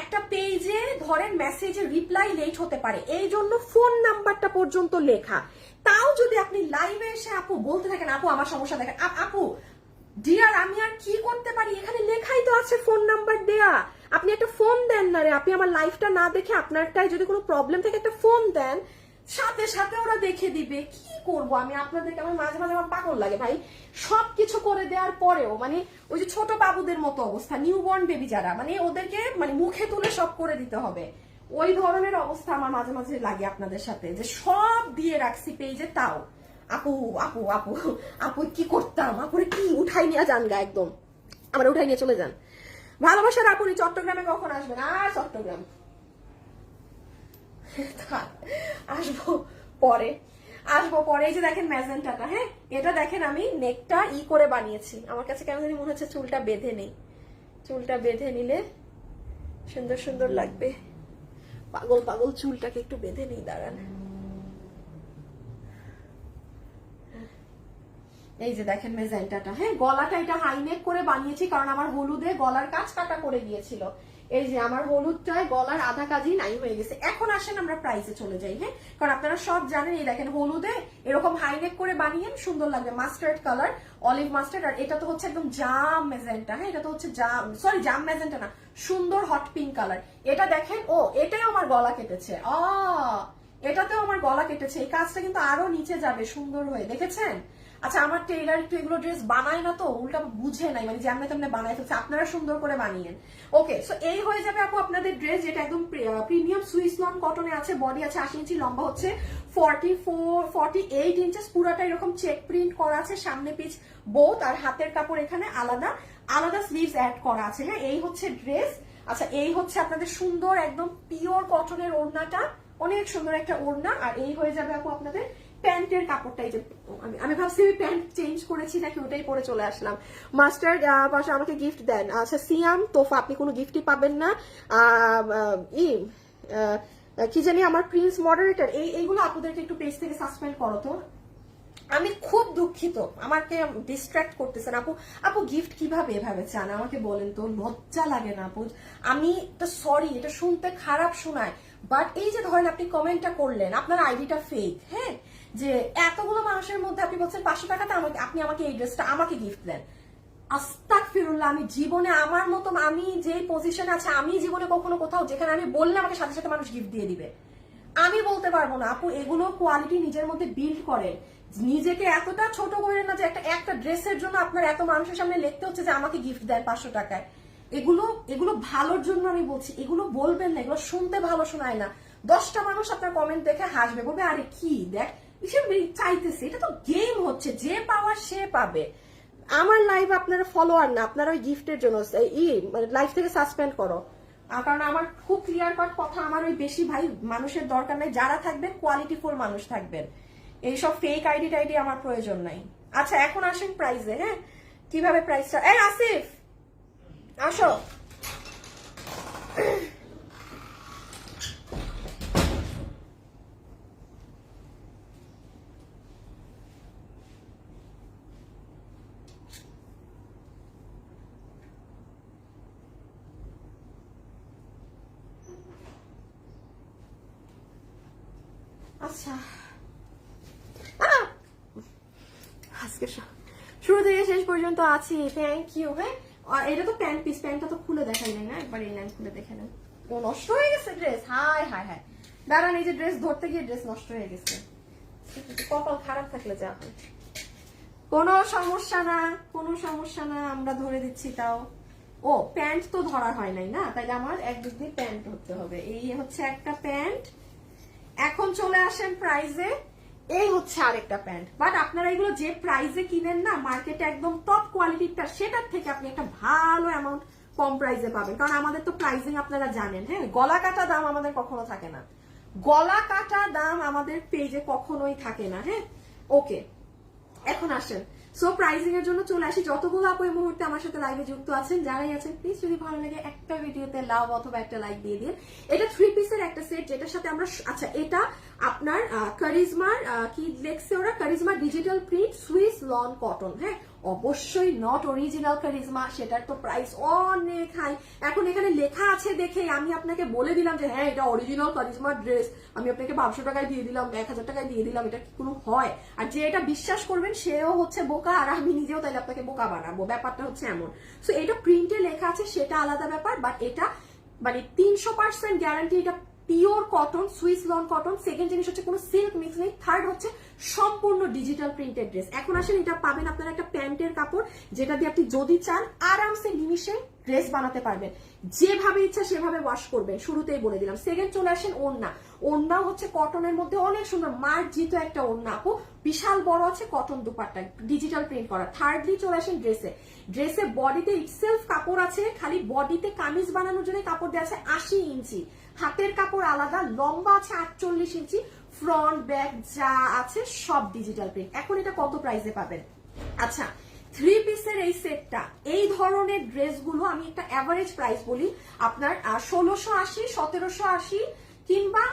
একটা পেজে ধরেন মেসেজের রিপ্লাই লেট হতে পারে, এই জন্য ফোন নাম্বারটা পর্যন্ত লেখা, তাও যদি আপনি লাইভে এসে আপু বলতে থাকেন আপু আমার সমস্যা দেখেন, আপু ডিয়ার আমি আর কি করতে পারি, এখানে লেখাই তো আছে ফোন নাম্বার দেয়া, আপনি একটা ফোন দেন না রে, আপনি আমার লাইফটা না দেখে আপনারটাই যদি কোনো প্রবলেম থাকে একটা ফোন দেন, সাথে সাথে ওরা দেখে দিবে। কি করব আমি আপনাদেরকে, আমার মাঝে মাঝে আমার পাগল লাগে ভাই, সবকিছু করে দেওয়ার পরেও মানে ওই যে ছোট বাবুদের মতো অবস্থা, নিউবর্ন বেবি যারা, মানে ওদেরকে মানে মুখে তুলে সব করে দিতে হবে, ওই ধরনের অবস্থা আমার মাঝে মাঝে লাগে আপনাদের সাথে, যে সব দিয়ে রাখছি পেজে, তাও আপু আপু আপু আপু কি করতাম, আপুরে কি উঠাই নিয়ে যান গা, একদম আমার উঠাই নিয়ে চলে যান। ভালোবাসার আপুরি চট্টগ্রামে কখন আসবেন? আর চট্টগ্রাম আসবো পরে, আসবো পরে। এই যে দেখেন ম্যাজেন্টাটা, হ্যাঁ এটা দেখেন আমি নেকটা করে বানিয়েছি, আমার কাছে কেমন জানি মনে হচ্ছে চুলটা বেঁধে নেই, চুলটা বেঁধে নিলে সুন্দর সুন্দর লাগবে, পাগল পাগল চুলটাকে একটু বেঁধে নেই, দাঁড়ান। এই যে দেখেন মেজেন্টাটা, হ্যাঁ গলাটা এটা হাইনেক করে বানিয়েছি কারণ আমার হলুদে গলার কাজ কাটা করে গিয়েছিল, এই যে আমার হলুদটায় গলার আধা কাজই নাই হয়ে গেছে। এখন আসেন আমরা প্রাইসে চলে যাই, হ্যাঁ কারণ আপনারা সব জানেন, এই দেখেন হলুদে এরকম হাইনেক করে বানিয়ে সুন্দর লাগবে, মাস্টার্ড কালার, অলিভ মাস্টার্ড, আর এটা তো হচ্ছে একদম জাম মেজেন্টা, হ্যাঁ এটা তো হচ্ছে জাম, সরি জাম মেজেন্টা না, সুন্দর হট পিঙ্ক কালার। এটা দেখেন, ও এটাও আমার গলা কেটেছে, এটাতেও আমার গলা কেটেছে, এই কাজটা কিন্তু আরো নিচে যাবে সুন্দর হয়ে, দেখেছেন? আচ্ছা আমার টেইলার একটু এগুলো ড্রেস বানায় না তো, উল্টা বুঝে নাই, মানে যেমন তেমনি বানায় ফেলছে, আপনারা সুন্দর করে বানিয়েন। ওকে, সো এই হয়ে যাবে আপু আপনাদের ড্রেস, যেটা একদম প্রিমিয়াম সুইস লন কটনে আছে, বডি আছে 80 ইঞ্চি, লম্বা হচ্ছে 48 ইঞ্চেস, পুরাটা এরকম চেক প্রিন্ট করা আছে, সামনে পিচ বোথ, আর হাতের কাপড় এখানে আলাদা আলাদা স্লিভস অ্যাড করা আছে, হ্যাঁ এই হচ্ছে ড্রেস। আচ্ছা এই হচ্ছে আপনাদের সুন্দর একদম পিওর কটনের ওড়নাটা, অনেক সুন্দর একটা ওড়না, আর এই হয়ে যাবে আপু আপনাদের প্যান্টের কাপড়টা। এই যে আমি ভাবছি আমি প্যান্ট চেঞ্জ করেছি নাকি, ওটাই পরে চলে আসলাম। মাস্টার্ড পাশে আমাকে গিফট দেন, আচ্ছা সিয়াম তোফা আপনি কোনো গিফটই পাবেন না, কি জানি আমার প্রিন্স মডারেটর, এইগুলো আপনাদেরকে একটু পেজ থেকে সাসপেন্ড করো তো, আমি খুব দুঃখিত, আমাকে ডিস্ট্রাক্ট করতেছেন আপু। আপু গিফট কিভাবে এভাবে চান আমাকে বলেন তো, লজ্জা লাগে না আপু? আমি তো সরি, এটা শুনতে খারাপ শোনায়, বাট এই যে ধরেন আপনি কমেন্টটা করলেন, আপনার আইডিটা ফেক, হ্যাঁ যে এতগুলো মানুষের মধ্যে আপনি বলছেন 500 টাকাতে আমাকে, আপনি আমাকে এই ড্রেসটা আমাকে গিফট দেন, আস্তাগফিরুল্লাহ, আমি জীবনে আমার মতো, আমি যে পজিশনে আছে, আমি জীবনে কখনো কোথাও যেখানে আমি বললে আমাকে সাথে সাথে মানুষ গিফট দিয়ে দিবে, আমি বলতে পারবো না আপু। এগুলো কোয়ালিটি নিজের মধ্যে বিল্ড করেন, নিজেকে এতটা ছোট করেন না যে একটা ড্রেসের জন্য আপনার এত মানুষের সামনে লিখতে হচ্ছে যে আমাকে গিফট দেন 500 টাকায়। এগুলো ভালোর জন্য আমি বলছি, এগুলো বলবেন না, এগুলো শুনতে ভালো শোনায় না। 10টা মানুষ আপনার কমেন্ট দেখে হাসবে, বলবে আরে কি দেখ চাইতেছে, এটা তো গেম হচ্ছে, যে পাওয়ার সে পাবে। আমার লাইভ আপনারা ফলোয়ার না, আপনারা ওই গিফটের জন্য মানে লাইভ থেকে সাসপেন্ড করো, কারণ আমার খুব ক্লিয়ার কাট কথা, আমার ওই বেশি ভাই মানুষের দরকার নাই, যারা থাকবেন কোয়ালিটিফুল মানুষ থাকবেন, এইসব ফেক আইডি টাইডি আমার প্রয়োজন নাই। আচ্ছা এখন আসেন প্রাইসে, হ্যাঁ কিভাবে প্রাইসটা, এই আসিফ আসো, আচ্ছা আজকে শুরু থেকে শেষ পর্যন্ত আছি, থ্যাংক ইউ। হ্যাঁ এটা তো প্যান্ট পিস, প্যান্টটা তো খুলে দেখাই নাই না, একবার এই লাইন খুলে দেখে নেন। ও নষ্ট হয়ে গেছে ড্রেস, হায় হায় হায়, দাঁড়ান এই যে ড্রেস ধরতে গিয়ে ড্রেস নষ্ট হয়ে গেছে, কপাল খারাপ থাকলে যা হয়। কোনো সমস্যা না, কোনো সমস্যা না, আমরা ধরে দিচ্ছি তাও। ও প্যান্ট তো ধরা হয় নাই না, তাইলে আমার একদিক দিয়ে প্যান্ট ধরতে হবে। এই হচ্ছে একটা প্যান্ট, এখন চলে আসেন প্রাইজে, এই হচ্ছে আরেকটা প্যান্ট। বাট আপনারা এগুলো যে প্রাইজে কিনেন না মার্কেটে একদম টপ কোয়ালিটিটা, সেটার থেকে আপনি একটা ভালো অ্যামাউন্ট কম প্রাইজে পাবেন, কারণ আমাদের তো প্রাইজিং আপনারা জানেন, হ্যাঁ গলা কাটা দাম আমাদের কখনো থাকে না, গলা কাটা দাম আমাদের পেজে কখনোই থাকে না, হ্যাঁ ওকে। এখন আসেন সো প্রাইসিং এর জন্য চলে আসি। যতগুলো আপু এই মুহূর্তে আমার সাথে লাইভে যুক্ত আছেন, যারাই আছেন প্লিজ যদি ভালো লাগে একটা ভিডিওতে লাভ অথবা একটা লাইক দিয়ে দিন। এটা 3 পিসের একটা সেট, যেটার সাথে আমরা আচ্ছা এটা আপনার কারিজমার কি লেখছে ওরা, charisma digital print Swiss loan cotton. হ্যাঁ, অবশ্যই নট অরিজিনাল কারিজমা, সেটার তো প্রাইস অনেক হাই। এখন এখানে লেখা আছে দেখে আমি আপনাকে বলে দিলাম যে হ্যাঁ এটা অরিজিনাল কারিজমার ড্রেস, আমি আপনাকে 1200 টাকায় দিয়ে দিলাম, 1000 টাকায় দিয়ে দিলাম, এটা কি কোনো হয়? আর যে এটা বিশ্বাস করবেন সেও হচ্ছে বোকা, আর আমি নিজেও তাইলে আপনাকে বোকা বানাবো, ব্যাপারটা হচ্ছে এমন। সো এটা প্রিন্টে লেখা আছে সেটা আলাদা ব্যাপার, বাট এটা মানে 300% গ্যারান্টি, এটা pure cotton, Swiss loan cotton. Second জিনিস হচ্ছে কোনো সিল্ক মিক্স নেই। থার্ড হচ্ছে সম্পূর্ণ ডিজিটাল প্রিন্টেড ড্রেস। এখন আসেন এটা পাবেন আপনারা একটা প্যান্টের কাপড়, যেটা দিয়ে আপনি যদি চান আরামসে নিমিশে ড্রেস বানাতে পারবেন, যেভাবে ইচ্ছা সেভাবে ওয়াশ করবেন, শুরুতেই বলে দিলাম। সেকেন্ড চলে আসেন ওড়না। ওড়না হচ্ছে কটনের মধ্যে অনেক সুন্দর মার্জিত একটা ওড়না আপু, বিশাল বড় আছে, কটন দুপাট্টা, ডিজিটাল প্রিন্ট করা। থার্ডলি চলে আসেন ড্রেসে। ড্রেসে বডিতে ইটসেলফ কাপড় আছে, খালি বডিতে কামিজ বানানোর জন্য কাপড় দেওয়া আছে 80 ইঞ্চি, হাতের কাপড় আলাদা, লম্বা আছে 48 ইঞ্চি, ফ্রন্ট ব্যাক যা আছে সব ডিজিটাল প্রিন্ট। এখন এটা কত প্রাইসে পাবেন? আচ্ছা 3 পিসের এই সেটটা, এই ধরনের ড্রেসগুলো আমি একটা অ্যাভারেজ প্রাইস বলি আপনার 1680, 1780 কিংবা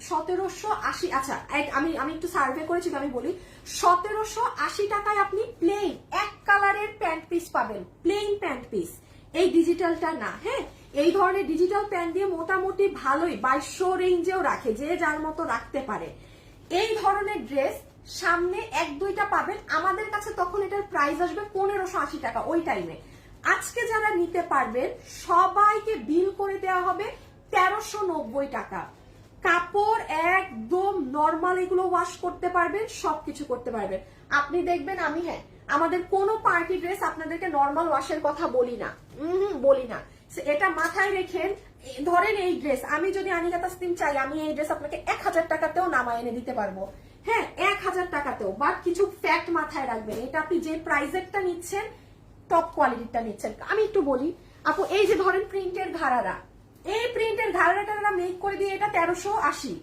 1780। আচ্ছা আমি একটু সার্ভে করেছি, আমি বলি 1780 টাকায় আপনি প্লেন এক কালারের প্যান্ট পিস পাবেন, প্লেন প্যান্ট পিস, এই ডিজিটালটা না। হ্যাঁ, এই ধরনের ডিজিটাল প্যান্ট দিয়ে মোটামুটি ভালোই 2200 রেঞ্জেও রাখে, যে যার মতো রাখতে পারে। এই ধরনের ড্রেস সামনে 1-2টা পাবেন আমাদের কাছে, তখন এটার প্রাইস আসবে 1580 টাকা ওই টাইমে। আজকে যারা নিতে পারবেন সবাইকে বিল করে দেওয়া হবে 1390 টাকা। কাপড় একদম নর্মাল, এগুলো ওয়াশ করতে পারবেন, সবকিছু করতে পারবেন। আপনি দেখবেন আমি হ্যাঁ আমাদের কোনো পার্টি ড্রেস আপনাদেরকে নর্মাল ওয়াশের কথা বলি না, বলি না। এটা মাথায় রেখেন। ধরেন এই ড্রেস আমি যদি আনিকা তাসলিম চাই, আমি এই ড্রেস আপনাকে 1000 টাকাতেও নামায় এনে দিতে পারবো। হ্যাঁ 1000 টাকাতেও, বাট কিছু ফ্যাক্ট মাথায় রাখবেন, এটা আপনি যে প্রাইসেরটা নিচ্ছেন টপ কোয়ালিটিটা নিচ্ছেন। আমি একটু বলি আপু, এই যে ধরেন প্রিন্টের ঘাড়ারা, এই প্রিন্টের ঘাড়াটা মেক করে দিয়ে এটা 1380,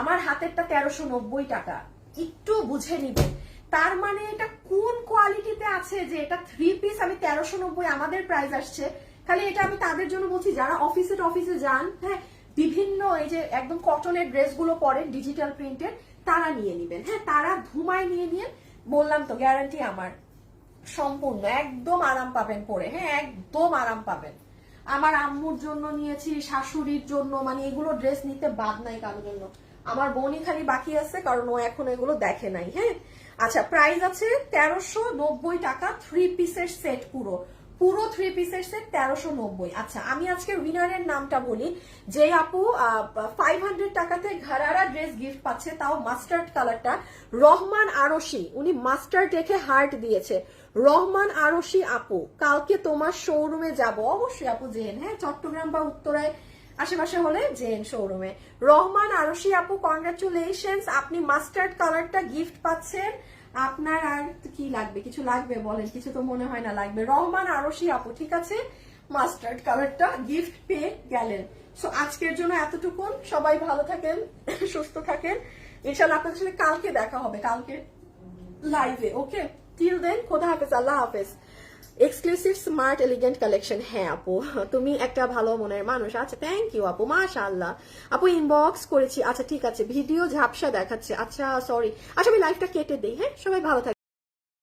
আমার হাতেরটা 1390 টাকা, একটু বুঝে নিবেন। তার মানে এটা কোন কোয়ালিটিতে আছে যে এটা 3 পিস আমি 1390 আমাদের প্রাইস আসছে। খালি এটা আমি তাদের জন্য বলছি যারা অফিসে যান, হ্যাঁ বিভিন্ন এই যে একদম কটনের ড্রেসগুলো পরেন ডিজিটাল প্রিন্টের, তারা নিয়ে নিবেন। হ্যাঁ তারা ধুমায় নিয়ে বললাম তো গ্যারান্টি আমার সম্পূর্ণ, একদম আরাম পাবেন পরে। হ্যাঁ একদম আরাম পাবেন। আমার আম্মুর জন্য নিয়েছি, শাশুড়ির জন্য, মানে এগুলো ড্রেস নিতে বাদ নাই কারোর জন্য। আমার বোনই খালি বাকি আছে, কারণ ও এখন এগুলো দেখে নাই। হ্যাঁ আচ্ছা প্রাইস আছে 1390 টাকা, 3 পিসের সেট, পুরো 3 পিসের সেট 1390। আচ্ছা আমি আজকে উইনারের নামটা বলি, যে আপু 500 টাকাতে ঘারারা ড্রেস গিফট পাচ্ছে, তাও মাস্টার্ড কালারটা, রহমান আরশি, উনি মাস্টার্ড রেখে হার্ট দিয়েছে। রহমান আরশি আপু, কালকে তোমার শোরুমে যাব, অবশ্যই আপু জেন, হ্যাঁ চট্টগ্রাম বা উত্তরায় আশেপাশে হলে জেন শোরুমে। রহমান আরশি আপু কনগ্রাচুলেশনস, আপনি মাস্টার্ড কালারটা গিফট পাচ্ছেন। আপনার আর কি লাগবে? কিছু লাগবে বলেন, কিছু তো মনে হয় না লাগবে। রহমান আরশি আপু, ঠিক আছে, মাস্টার্ড কালারটা গিফট পেয়ে গেলেন। সো আজকের জন্য এতটুকুন, সবাই ভালো থাকেন, সুস্থ থাকেন, ইনশাআল্লাহ আপনাদের সাথে কালকে দেখা হবে, কালকে লাইভে। ওকে, টিল দেন খোদা হাফেজ, আল্লাহ হাফেজ। Exclusive smart elegant collection. হ্যাঁ আপু তুমি একটা ভালো মনের মানুষ। আচ্ছা থ্যাংক ইউ আপু, মাশাআল্লাহ আপু, ইনবক্স করেছি। আচ্ছা ঠিক আছে, ভিডিও ঝাপসা দেখাচ্ছে, আচ্ছা সরি। আচ্ছা আমি লাইভটা কেটে দিই। হ্যাঁ সবাই ভালো থাকবে।